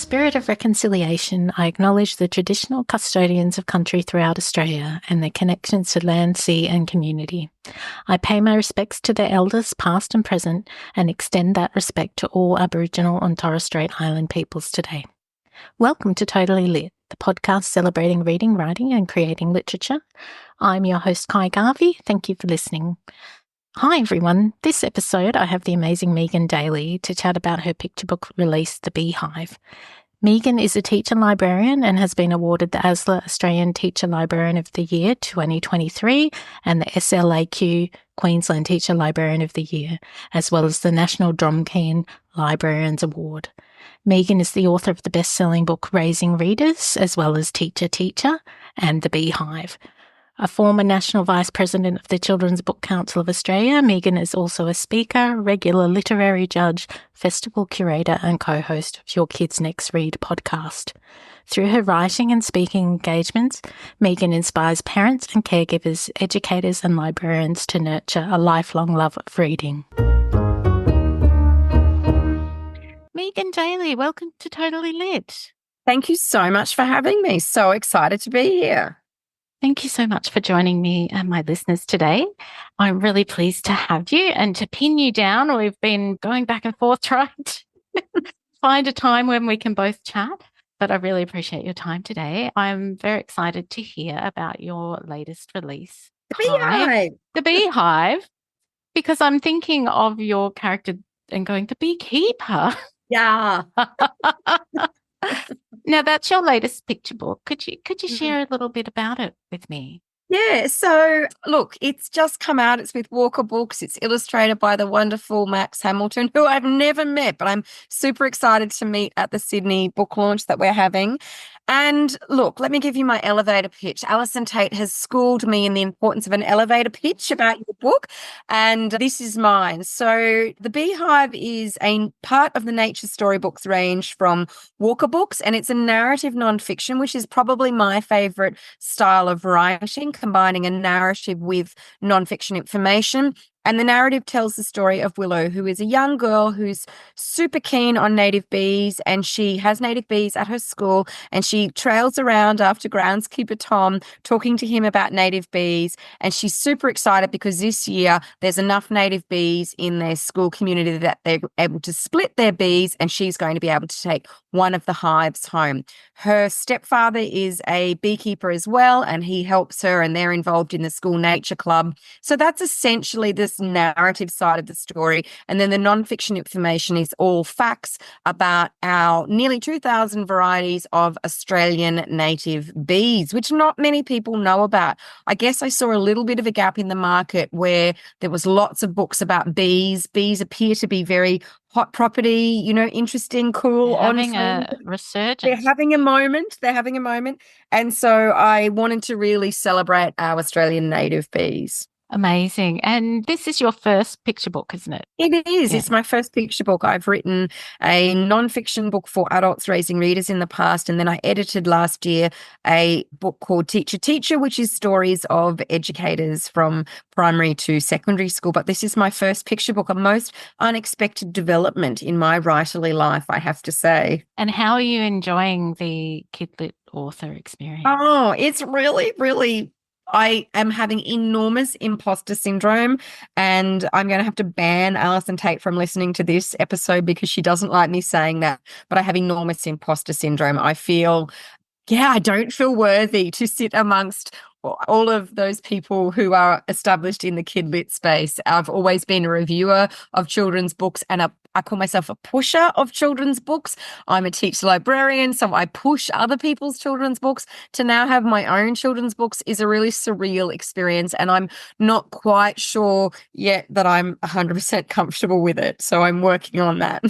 spirit of reconciliation, I acknowledge the traditional custodians of country throughout Australia and their connections to land, sea and community. I pay my respects to their elders past and present and extend that respect to all Aboriginal and Torres Strait Island peoples today. Welcome to Totally Lit, the podcast celebrating reading, writing and creating literature. I'm your host, Ky Garvey. Thank you for listening. Hi everyone. This episode I have the amazing Megan Daly to chat about her picture book release, The Beehive. Megan is a teacher-librarian and has been awarded the ASLA Australian Teacher-Librarian of the Year 2023 and the SLAQ Queensland Teacher-Librarian of the Year, as well as the National Dromkeen Librarians Award. Megan is the author of the best-selling book Raising Readers, as well as Teacher and The Beehive. A former National Vice President of the Children's Book Council of Australia, Megan is also a speaker, regular literary judge, festival curator and co-host of Your Kids Next Read podcast. Through her writing and speaking engagements, Megan inspires parents and caregivers, educators and librarians to nurture a lifelong love of reading. Megan Daly, welcome to Totally Lit. Thank you so much for having me. So excited to be here. Thank you so much for joining me and my listeners today. I'm really pleased to have you and to pin you down. We've been going back and forth trying to find a time when we can both chat, but I really appreciate your time today. I'm very excited to hear about your latest release, The Beehive. The Beehive, because I'm thinking of your character and going, the beekeeper. Yeah. Now, that's your latest picture book. Could you share a little bit about it with me? Yeah, so look, it's just come out. It's with Walker Books. It's illustrated by the wonderful Max Hamilton, who I've never met, but I'm super excited to meet at the Sydney book launch that we're having. And look, let me give you my elevator pitch. Alison Tate has schooled me in the importance of an elevator pitch about your book, and this is mine. So The Beehive is a part of the Nature Storybooks range from Walker Books, and it's a narrative nonfiction, which is probably my favorite style of writing, combining a narrative with nonfiction information. And the narrative tells the story of Willow, who is a young girl who's super keen on native bees, and she has native bees at her school, and she trails around after groundskeeper Tom, talking to him about native bees. And she's super excited because this year there's enough native bees in their school community that they're able to split their bees, and she's going to be able to take one of the hives home. Her stepfather is a beekeeper as well, and he helps her, and they're involved in the school nature club. So that's essentially this narrative side of the story. And then the nonfiction information is all facts about our nearly 2,000 varieties of Australian native bees, which not many people know about. I guess I saw a little bit of a gap in the market where there was lots of books about bees. Bees appear to be very hot property, interesting, cool. They're having a resurgence. They're having a moment. And so I wanted to really celebrate our Australian native bees. Amazing. And this is your first picture book, isn't it? It is. Yeah. It's my first picture book. I've written a nonfiction book for adults raising readers in the past, and then I edited last year a book called Teacher, which is stories of educators from primary to secondary school. But this is my first picture book, a most unexpected development in my writerly life, I have to say. And how are you enjoying the Kidlit author experience? Oh, it's really, really... I am having enormous imposter syndrome, and I'm going to have to ban Alison Tate from listening to this episode because she doesn't like me saying that, but I have enormous imposter syndrome. I don't feel worthy to sit amongst all of those people who are established in the kidlit space. I've always been a reviewer of children's books, and I call myself a pusher of children's books. I'm a teacher librarian, so I push other people's children's books. To now have my own children's books is a really surreal experience, and I'm not quite sure yet that I'm 100% comfortable with it. So I'm working on that.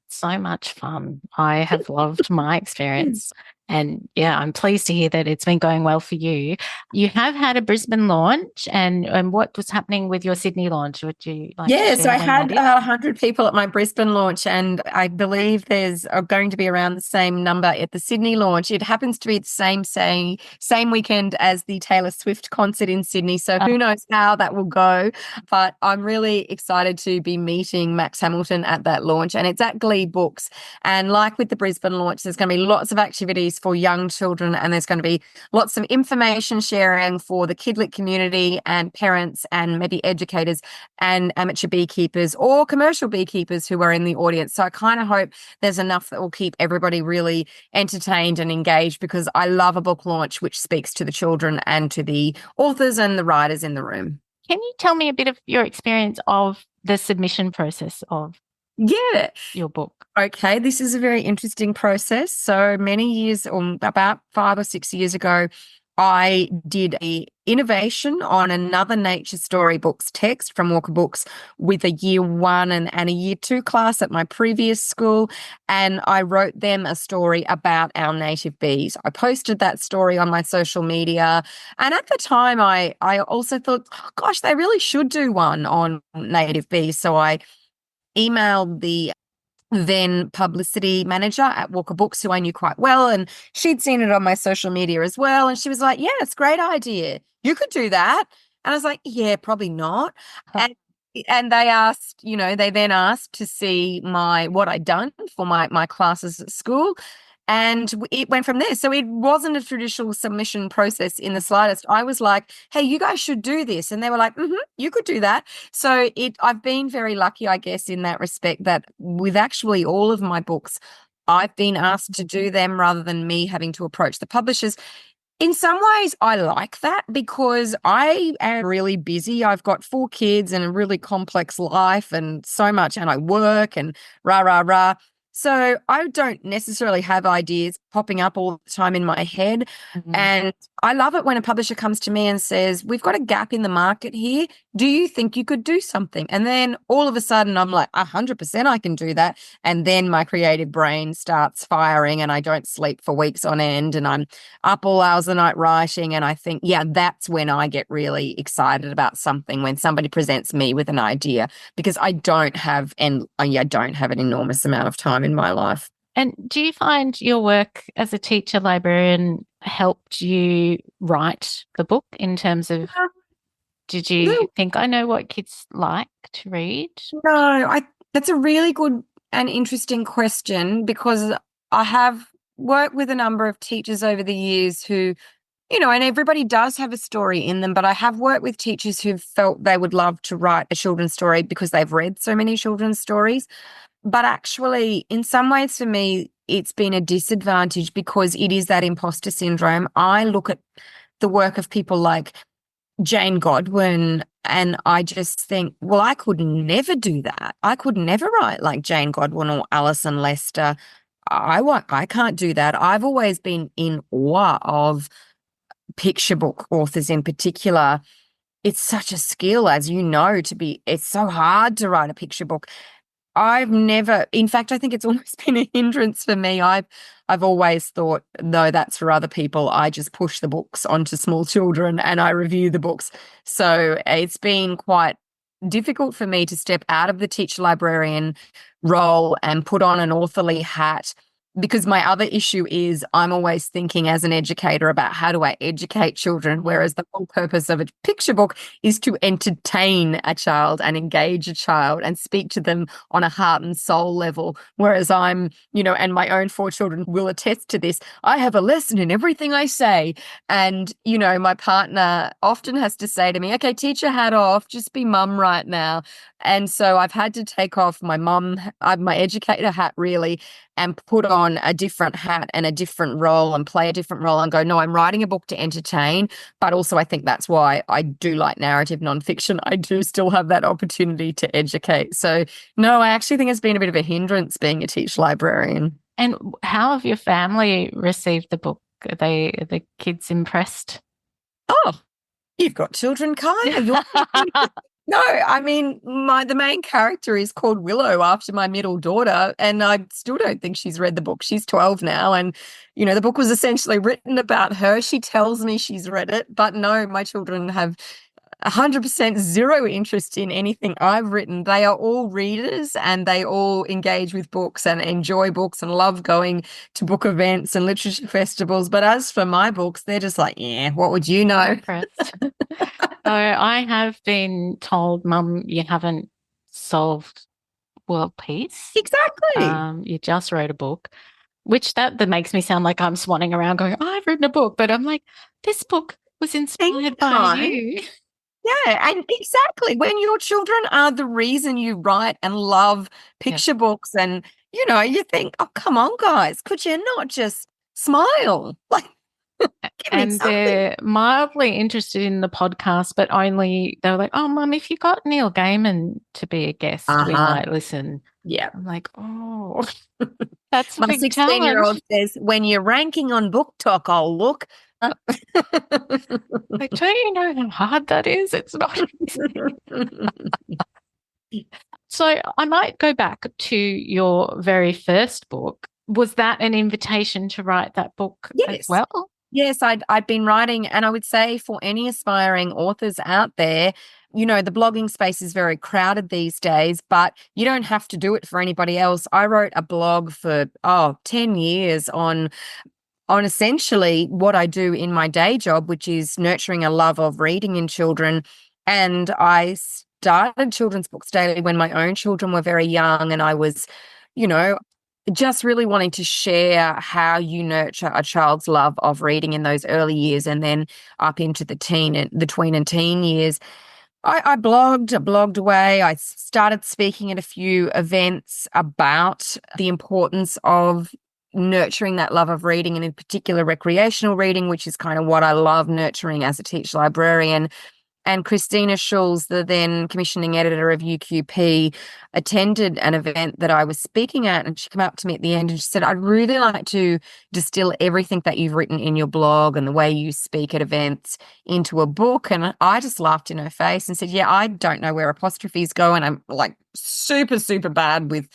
So much fun. I have loved my experience. And yeah, I'm pleased to hear that it's been going well for you. You have had a Brisbane launch, and what was happening with your Sydney launch? Would you like to Yeah, so share I when that had is? 100 people at my Brisbane launch, and I believe there's going to be around the same number at the Sydney launch. It happens to be the same weekend as the Taylor Swift concert in Sydney, so who knows how that will go. But I'm really excited to be meeting Max Hamilton at that launch, and it's at Glee Books. And like with the Brisbane launch, there's going to be lots of activities for young children, and there's going to be lots of information sharing for the kidlit community and parents and maybe educators and amateur beekeepers or commercial beekeepers who are in the audience. So I kind of hope there's enough that will keep everybody really entertained and engaged, because I love a book launch which speaks to the children and to the authors and the writers in the room. Can you tell me a bit of your experience of the submission process of Yeah. your book? Okay, this is a very interesting process. So many years, or about 5 or 6 years ago, I did a innovation on another nature storybooks text from Walker Books with a year 1 and a year 2 class at my previous school. And I wrote them a story about our native bees. I posted that story on my social media. And at the time, I also thought, oh, gosh, they really should do one on native bees. So I emailed the then publicity manager at Walker Books, who I knew quite well, and she'd seen it on my social media as well. And she was like, yeah, it's a great idea. You could do that. And I was like, yeah, probably not. And they asked, they then asked to see what I'd done for my classes at school. And it went from there. So it wasn't a traditional submission process in the slightest. I was like, hey, you guys should do this. And they were like, you could do that. So I've been very lucky, I guess, in that respect, that with actually all of my books, I've been asked to do them rather than me having to approach the publishers. In some ways, I like that because I am really busy. I've got 4 kids and a really complex life and so much, and I work and rah, rah, rah. So I don't necessarily have ideas popping up all the time in my head. And I love it when a publisher comes to me and says, we've got a gap in the market here. Do you think you could do something? And then all of a sudden I'm like, 100% I can do that. And then my creative brain starts firing and I don't sleep for weeks on end and I'm up all hours of the night writing. And I think, yeah, that's when I get really excited about something, when somebody presents me with an idea, because I don't have an enormous amount of time in my life. And do you find your work as a teacher librarian helped you write the book in terms of, did you think, I know what kids like to read? No, that's a really good and interesting question, because I have worked with a number of teachers over the years who, and everybody does have a story in them, but I have worked with teachers who've felt they would love to write a children's story because they've read so many children's stories. But actually, in some ways for me, it's been a disadvantage because it is that imposter syndrome. I look at the work of people like Jane Godwin and I just think, well, I could never do that. I could never write like Jane Godwin or Alison Lester. I can't do that. I've always been in awe of picture book authors in particular. It's such a skill, as you know, it's so hard to write a picture book. In fact, I think it's almost been a hindrance for me. I've always thought, no, that's for other people. I just push the books onto small children and I review the books. So it's been quite difficult for me to step out of the teacher librarian role and put on an authorly hat, because my other issue is I'm always thinking as an educator about how do I educate children, whereas the whole purpose of a picture book is to entertain a child and engage a child and speak to them on a heart and soul level. Whereas I'm, and my own 4 children will attest to this, I have a lesson in everything I say. And, my partner often has to say to me, okay, teacher hat off, just be mum right now. And so I've had to take off my educator hat really, and put on a different hat and a different role and play a different role and go, no, I'm writing a book to entertain. But also I think that's why I do like narrative nonfiction. I do still have that opportunity to educate. So no, I actually think it's been a bit of a hindrance being a teacher librarian. And how have your family received the book? Are the kids impressed? Oh, you've got children, Ky. No, I mean, the main character is called Willow after my middle daughter, and I still don't think she's read the book. She's 12 now, and the book was essentially written about her. She tells me she's read it, but no, my children have 100% zero interest in anything I've written. They are all readers, and they all engage with books and enjoy books and love going to book events and literature festivals. But as for my books, they're just like, yeah, what would you know? Impressed. So I have been told, Mum, you haven't solved world peace. Exactly. You just wrote a book, which that makes me sound like I'm swanning around going, oh, I've written a book, but I'm like, this book was inspired by Anytime. you. Yeah, and exactly. When your children are the reason you write and love picture books, and you think, oh, come on, guys, could you not just smile? Like, give me And something. they're mildly interested in the podcast, but only they were like, oh, Mum, if you got Neil Gaiman to be a guest, we might listen. Yeah. I'm like, oh, that's a My big 16-year-old challenge. says, when you're ranking on Book Talk, I'll look. Like, don't you know how hard that is? It's not easy. So I might go back to your very first book. Was that an invitation to write that book as Yes. well? Yes, I'd been writing, and I would say for any aspiring authors out there, the blogging space is very crowded these days, but you don't have to do it for anybody else. I wrote a blog for 10 years on essentially what I do in my day job, which is nurturing a love of reading in children. And I started Children's Books Daily when my own children were very young, and I was, you know, just really wanting to share how you nurture a child's love of reading in those early years, and then up into the tween and teen years. I blogged away. I started speaking at a few events about the importance of nurturing that love of reading, and in particular recreational reading, which is kind of what I love nurturing as a teacher librarian. And Christina Schulz, the then commissioning editor of UQP, attended an event that I was speaking at, and she came up to me at the end and she said, I'd really like to distill everything that you've written in your blog and the way you speak at events into a book. And I just laughed in her face and said, yeah, I don't know where apostrophes go, and I'm like super, super bad with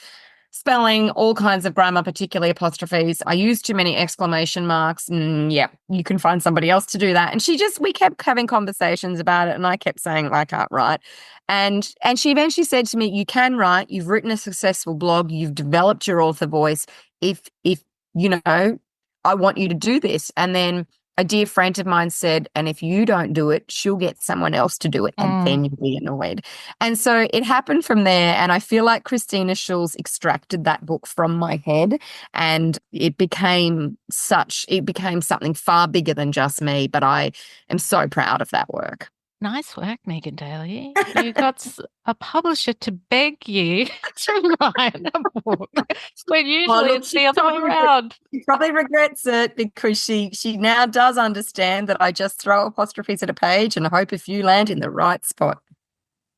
spelling, all kinds of grammar, particularly apostrophes. I use too many exclamation marks. And yeah, you can find somebody else to do that. And we kept having conversations about it. And I kept saying, I can't write. And she eventually said to me, you can write. You've written a successful blog. You've developed your author voice. If I want you to do this. And then a dear friend of mine said, and if you don't do it, she'll get someone else to do it, and then you'll be annoyed. And so it happened from there. And I feel like Christina Schulz extracted that book from my head, and it became something far bigger than just me. But I am so proud of that work. Nice work, Megan Daly. You got a publisher to beg you to write a book. But usually it's the other way around. She probably regrets it, because she now does understand that I just throw apostrophes at a page and hope a few land in the right spot.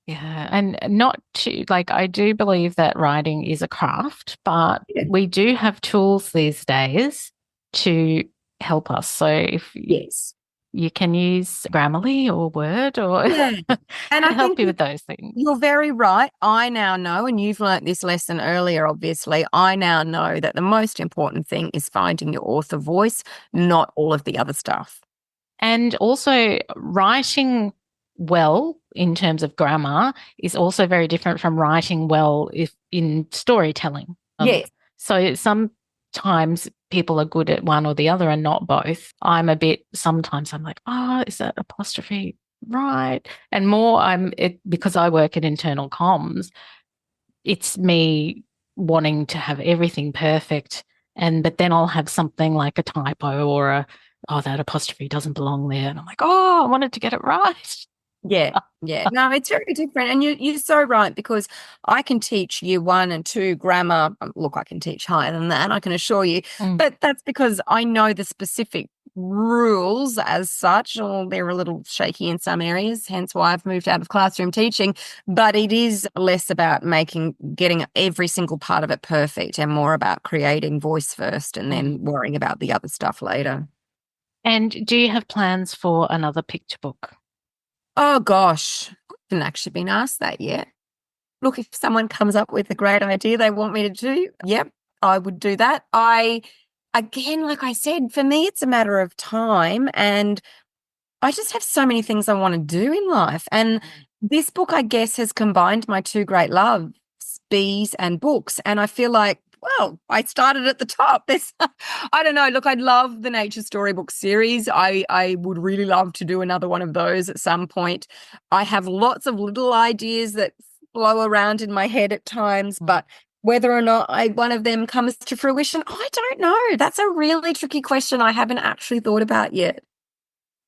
Yeah, and not to I do believe that writing is a craft, but we do have tools these days to help us. So if you can use Grammarly or Word or and I help you with those things. You're very right. I now know, and you've learnt this lesson earlier, obviously, I now know that the most important thing is finding your author voice, not all of the other stuff. And also writing well in terms of grammar is also very different from writing well in storytelling. Yes. So sometimes people are good at one or the other and not both. Sometimes I'm like, is that apostrophe right? And more because I work in internal comms, it's me wanting to have everything perfect. But then I'll have something like a typo or that apostrophe doesn't belong there. And I'm like, I wanted to get it right. Yeah. No, it's very different. And you're so right, because I can teach year 1 and 2 grammar. Look, I can teach higher than that, I can assure you. But that's because I know the specific rules as such, or they're a little shaky in some areas, hence why I've moved out of classroom teaching. But it is less about getting every single part of it perfect, and more about creating voice first and then worrying about the other stuff later. And do you have plans for another picture book? Oh, gosh. haven't actually been asked that yet. Look, if someone comes up with a great idea they want me to do, yep, I would do that. Again, like I said, for me, it's a matter of time, and I just have so many things I want to do in life. And this book, I guess, has combined my two great loves, bees and books. And I feel like, well, I started at the top. There's, I don't know. Look, I'd love the nature storybook series. I would really love to do another one of those at some point. I have lots of little ideas that flow around in my head at times, but whether or not one of them comes to fruition, I don't know. That's a really tricky question I haven't actually thought about yet.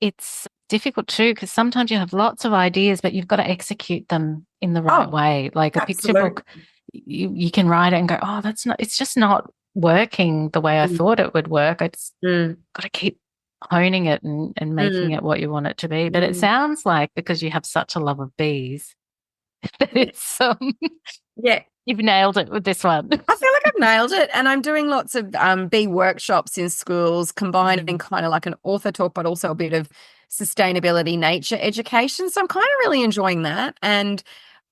It's difficult too, because sometimes you have lots of ideas, but you've got to execute them in the right way. Like a picture book, you can write it and go, oh, it's just not working the way I thought it would work. It's got to keep honing it and making it what you want it to be. But it sounds like, because you have such a love of bees, that it's yeah, you've nailed it with this one. I feel like I've nailed it. And I'm doing lots of bee workshops in schools, combining kind of like an author talk, but also a bit of sustainability, nature education. So I'm kind of really enjoying that. And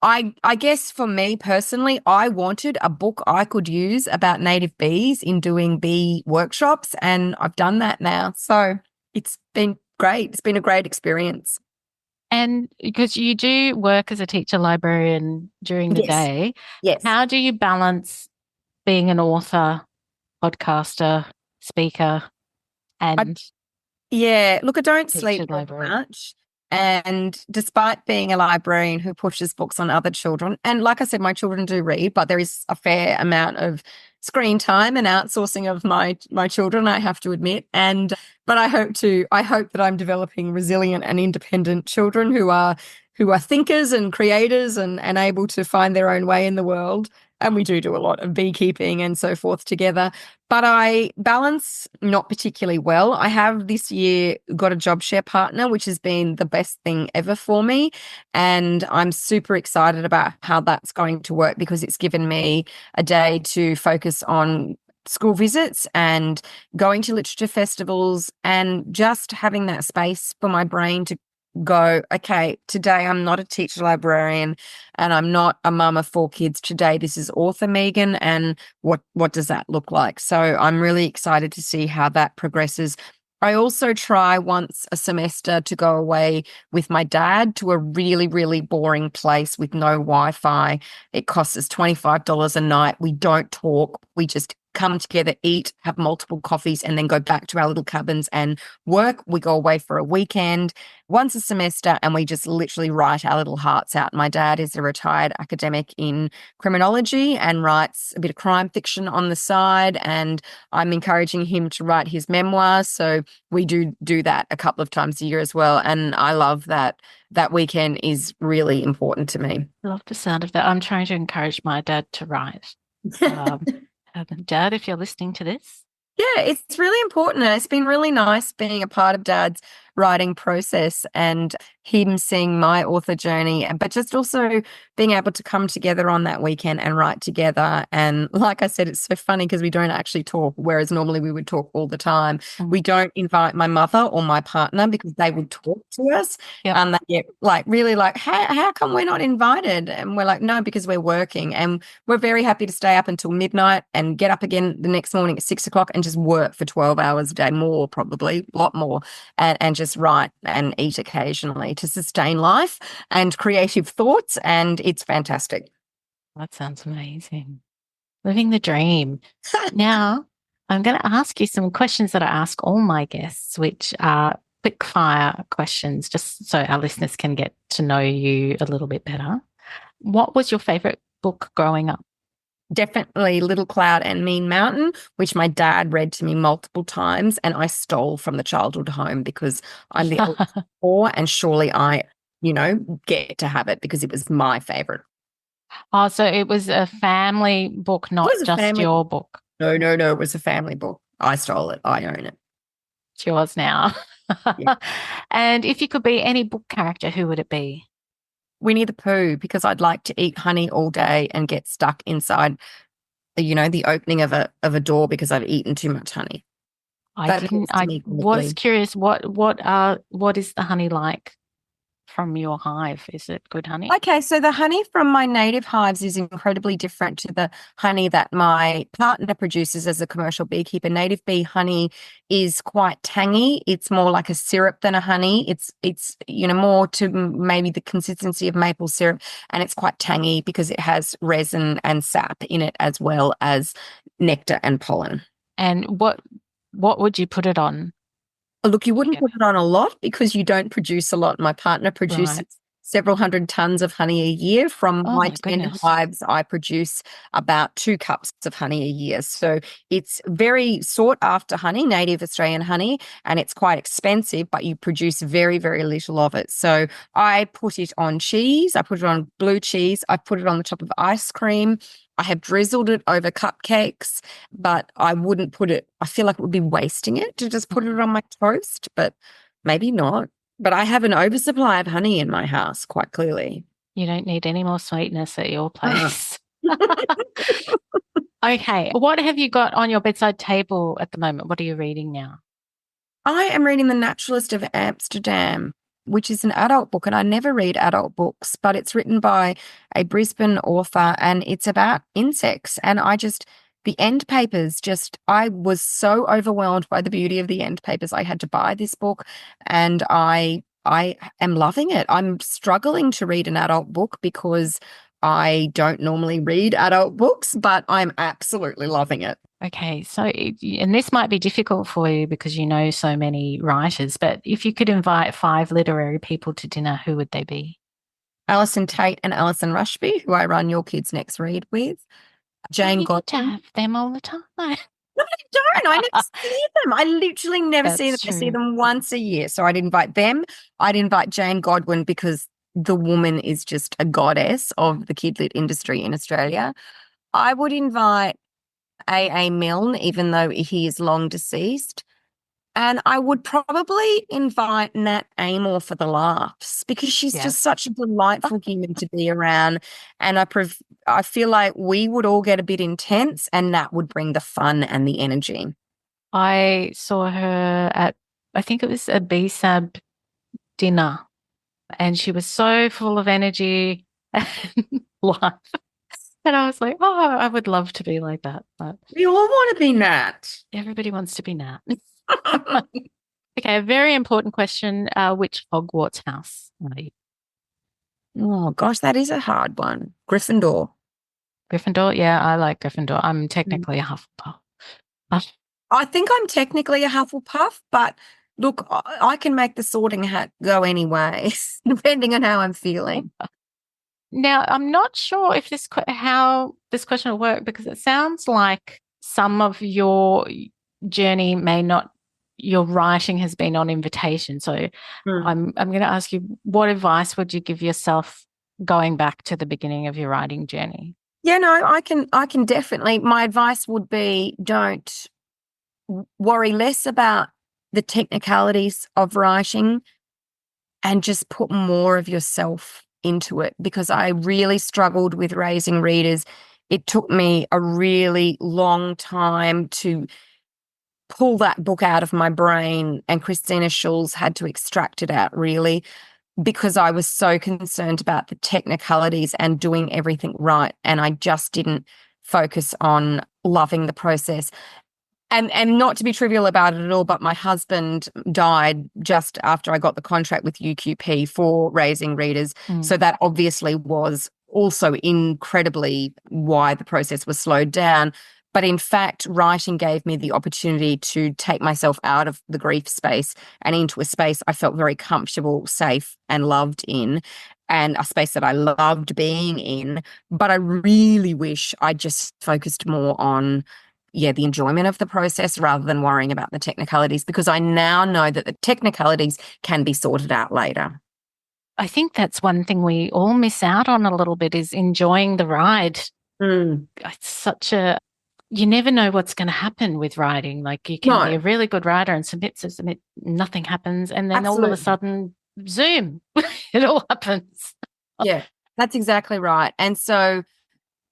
I guess for me personally, I wanted a book I could use about native bees in doing bee workshops. And I've done that now. So it's been great. It's been a great experience. And because you do work as a teacher librarian during the day, how do you balance being an author, podcaster, speaker, and look, I don't sleep very much. And despite being a librarian who pushes books on other children, and like I said, my children do read, but there is a fair amount of screen time and outsourcing of my children, I have to admit. But I hope that I'm developing resilient and independent children who are thinkers and creators and able to find their own way in the world. And we do a lot of beekeeping and so forth together. But I balance not particularly well. I have this year got a job share partner, which has been the best thing ever for me. And I'm super excited about how that's going to work, because it's given me a day to focus on school visits and going to literature festivals and just having that space for my brain to go, okay, today I'm not a teacher librarian and I'm not a mum of 4 kids. Today this is author Megan, and what does that look like? So I'm really excited to see how that progresses. I also try once a semester to go away with my dad to a really, really boring place with no Wi-Fi. It costs us $25 a night. We don't talk. We just come together, eat, have multiple coffees, and then go back to our little cabins and work. We go away for a weekend once a semester, and we just literally write our little hearts out. My dad is a retired academic in criminology and writes a bit of crime fiction on the side, and I'm encouraging him to write his memoirs. So we do that a couple of times a year as well. And I love that. That weekend is really important to me. I love the sound of that. I'm trying to encourage my dad to write. Dad, if you're listening to this. Yeah, it's really important. And it's been really nice being a part of Dad's writing process and him seeing my author journey, but just also being able to come together on that weekend and write together. And like I said, it's so funny because we don't actually talk, whereas normally we would talk all the time. We don't invite my mother or my partner because they would talk to us. And they get really how come we're not invited? And we're like, no, because we're working, and we're very happy to stay up until midnight and get up again the next morning at 6 o'clock and just work for 12 hours a day, more probably, a lot more, and just write and eat occasionally to sustain life and creative thoughts. And it's fantastic. That sounds amazing. Living the dream. Now, I'm going to ask you some questions that I ask all my guests, which are quick fire questions, just so our listeners can get to know you a little bit better. What was your favorite book growing up? Definitely Little Cloud and Mean Mountain, which my dad read to me multiple times, and I stole from the childhood home because I'm the oldest of 4, and surely I, get to have it because it was my favorite. Oh, so it was a family book, not just your book. No, it was a family book. I stole it. I own it. It's yours now. Yeah. And if you could be any book character, who would it be? Winnie the Pooh, because I'd like to eat honey all day and get stuck inside, the opening of a door because I've eaten too much honey. I was curious, what is the honey like? from your hive? Is it good honey? Okay, so the honey from my native hives is incredibly different to the honey that my partner produces as a commercial beekeeper. Native bee honey is quite tangy. It's more like a syrup than a honey. It's more to maybe the consistency of maple syrup, and it's quite tangy because it has resin and sap in it as well as nectar and pollen. And what would you put it on? Look, you wouldn't put it on a lot because you don't produce a lot. My partner produces several hundred tons of honey a year. From Oh my my 10 goodness. hives, I produce about 2 cups of honey a year. So it's very sought after honey, native Australian honey, and it's quite expensive, but you produce very, very little of it. So I put it on cheese. I put it on blue cheese. I put it on the top of ice cream. I have drizzled it over cupcakes, but I wouldn't put it, I feel like it would be wasting it to just put it on my toast, but maybe not. But I have an oversupply of honey in my house, quite clearly. You don't need any more sweetness at your place. Okay. What have you got on your bedside table at the moment? What are you reading now? I am reading The Naturalist of Amsterdam, which is an adult book, and I never read adult books, but it's written by a Brisbane author and it's about insects. And the end papers I was so overwhelmed by the beauty of the end papers. I had to buy this book and I am loving it. I'm struggling to read an adult book because I don't normally read adult books, but I'm absolutely loving it. Okay, so and this might be difficult for you because you know so many writers, but if you could invite 5 literary people to dinner, who would they be? Alison Tate and Alison Rushby, who I run Your Kids Next Read with. Jane You get to Godwin. have them all the time. No, I don't. I never see them. I literally never see them. That's I see true. them once a year. So I'd invite them. I'd invite Jane Godwin because the woman is just a goddess of the kid lit industry in Australia. I would invite A. Milne, even though he is long deceased. And I would probably invite Nat Amor for the laughs because she's just such a delightful human to be around. And I feel like we would all get a bit intense and Nat would bring the fun and the energy. I saw her at, I think it was a BSAB dinner, and she was so full of energy and life. And I was like, oh, I would love to be like that. But We all want to be Nat. everybody wants to be Nat. Okay, a very important question. Which Hogwarts house are you? Oh, gosh, that is a hard one. Gryffindor. Gryffindor? Yeah, I like Gryffindor. I'm technically a Hufflepuff. But I think I'm technically a Hufflepuff, but look, I can make the sorting hat go anyway, depending on how I'm feeling. now, I'm not sure if how this question will work because it sounds like some of your journey your writing has been on invitation. So I'm going to ask you, what advice would you give yourself going back to the beginning of your writing journey? Yeah, no, I can definitely. My advice would be don't worry less about the technicalities of writing and just put more of yourself into it, because I really struggled with raising readers. It took me a really long time to pull that book out of my brain, and Christina Schulz had to extract it out, really, because I was so concerned about the technicalities and doing everything right. And I just didn't focus on loving the process. And not to be trivial about it at all, but my husband died just after I got the contract with UQP for raising readers. So that obviously was also incredibly why the process was slowed down. But in fact, writing gave me the opportunity to take myself out of the grief space and into a space I felt very comfortable, safe, and loved in, and a space that I loved being in. But I really wish I just focused more on the enjoyment of the process rather than worrying about the technicalities, because I now know that the technicalities can be sorted out later. I think that's one thing we all miss out on a little bit is enjoying the ride. It's you never know what's going to happen with writing. Like you can be a really good writer and submit, nothing happens. And then all of a sudden, zoom, it all happens. Yeah, that's exactly right. And so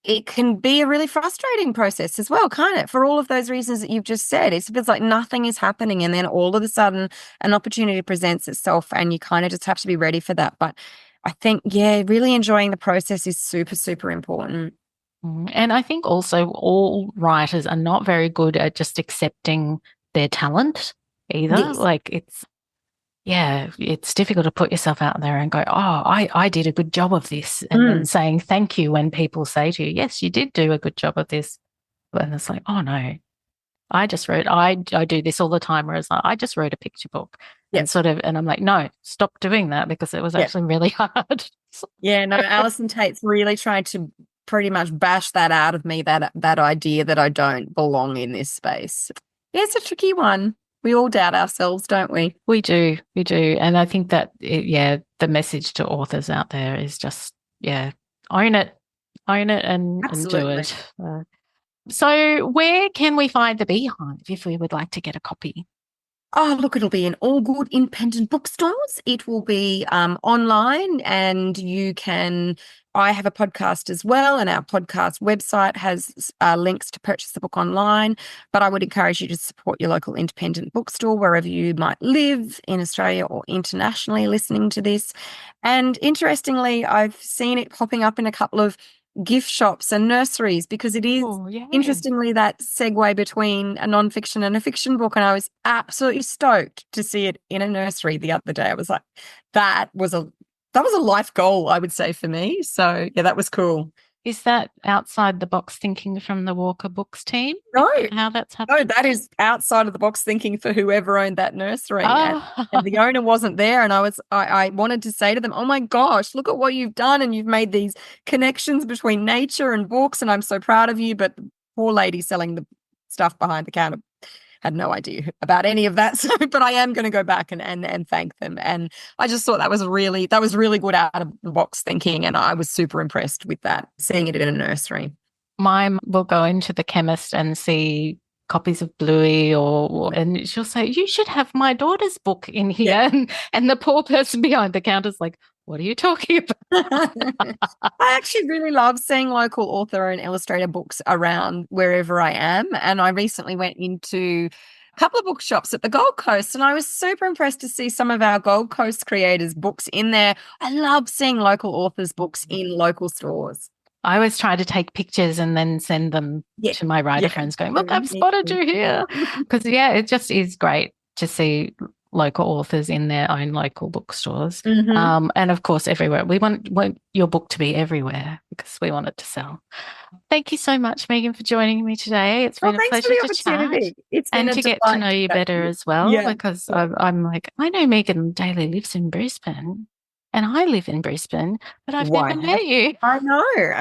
it can be a really frustrating process as well, can't it? For all of those reasons that you've just said, it feels like nothing is happening. And then all of a sudden an opportunity presents itself and you kind of just have to be ready for that. But I think, yeah, really enjoying the process is super, super important. And I think also all writers are not very good at just accepting their talent either. Yes. Like it's difficult to put yourself out there and go, oh, I did a good job of this. And then saying thank you when people say to you, yes, you did do a good job of this. And it's like, oh no, I just wrote, I do this all the time, whereas I just wrote a picture book and and I'm like, no, stop doing that because it was actually really hard. Yeah, no, Alison Tate's really tried to pretty much bash that out of me, that idea that I don't belong in this space. Yeah, it's a tricky one. We all doubt ourselves, don't we? We do. And I think that, the message to authors out there is just, own it and do it. So where can we find the Beehive if we would like to get a copy? Oh, look, it'll be in all good independent bookstores. It will be online and I have a podcast as well, and our podcast website has links to purchase the book online. But I would encourage you to support your local independent bookstore wherever you might live in Australia or internationally listening to this. And interestingly, I've seen it popping up in a couple of gift shops and nurseries because it is interestingly that segue between a nonfiction and a fiction book. And I was absolutely stoked to see it in a nursery the other day. I was like, that was a life goal, I would say, for me. So yeah, that was cool. Is that outside the box thinking from the Walker Books team? No. How that's happening? No, that is outside of the box thinking for whoever owned that nursery. And the owner wasn't there. And I wanted to say to them, oh my gosh, look at what you've done. And you've made these connections between nature and books. And I'm so proud of you. But the poor lady selling the stuff behind the counter had no idea about any of that. So, but I am going to go back and thank them. And I just thought that was really good out of the box thinking. And I was super impressed with that, seeing it in a nursery. Mine will go into the chemist and see copies of Bluey and she'll say, you should have my daughter's book in here. Yeah. And the poor person behind the counter is like, what are you talking about? I actually really love seeing local author and illustrator books around wherever I am. And I recently went into a couple of bookshops at the Gold Coast and I was super impressed to see some of our Gold Coast creators' books in there. I love seeing local authors' books in local stores. I always try to take pictures and then send them to my writer friends going, look, I've spotted you here. Because, it just is great to see local authors in their own local bookstores. And, of course, everywhere. We want your book to be everywhere because we want it to sell. Thank you so much, Megan, for joining me today. It's been a pleasure to chat and to get to know you better as well because I'm like, I know Megan Daly lives in Brisbane. And I live in Brisbane, but I've never met you. I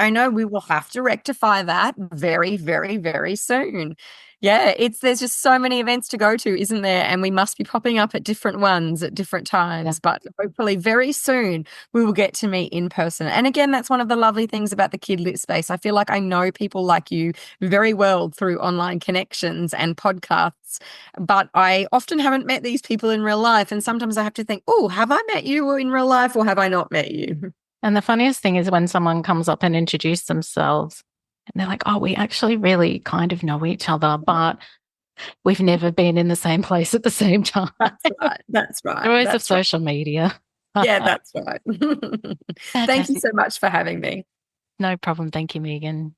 know. We will have to rectify that very, very, very soon. Yeah, there's just so many events to go to, isn't there? And we must be popping up at different ones at different times. But hopefully very soon we will get to meet in person. And again, that's one of the lovely things about the Kid Lit space. I feel like I know people like you very well through online connections and podcasts, but I often haven't met these people in real life. And sometimes I have to think, oh, have I met you in real life or have I not met you? And the funniest thing is when someone comes up and introduces themselves, and they're like, oh, we actually really kind of know each other, but we've never been in the same place at the same time. That's right. The joys of social media. Yeah, that's right. Thank you so much for having me. No problem. Thank you, Megan.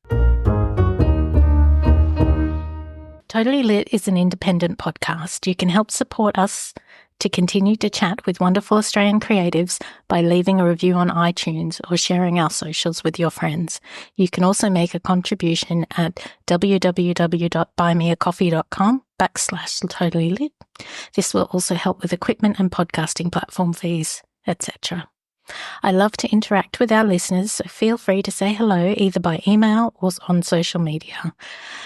Totally Lit is an independent podcast. You can help support us to continue to chat with wonderful Australian creatives by leaving a review on iTunes or sharing our socials with your friends. You can also make a contribution at www.buymeacoffee.com/totallylit. This will also help with equipment and podcasting platform fees, etc. I love to interact with our listeners, so feel free to say hello either by email or on social media.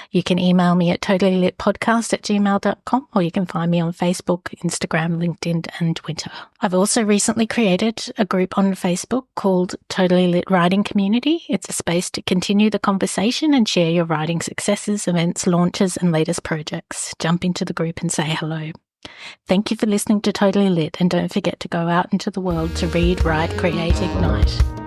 You can email me at totallylitpodcast@gmail.com or you can find me on Facebook, Instagram, LinkedIn and Twitter. I've also recently created a group on Facebook called Totally Lit Writing Community. It's a space to continue the conversation and share your writing successes, events, launches and latest projects. Jump into the group and say hello. Thank you for listening to Totally Lit, and don't forget to go out into the world to read, write, create, ignite.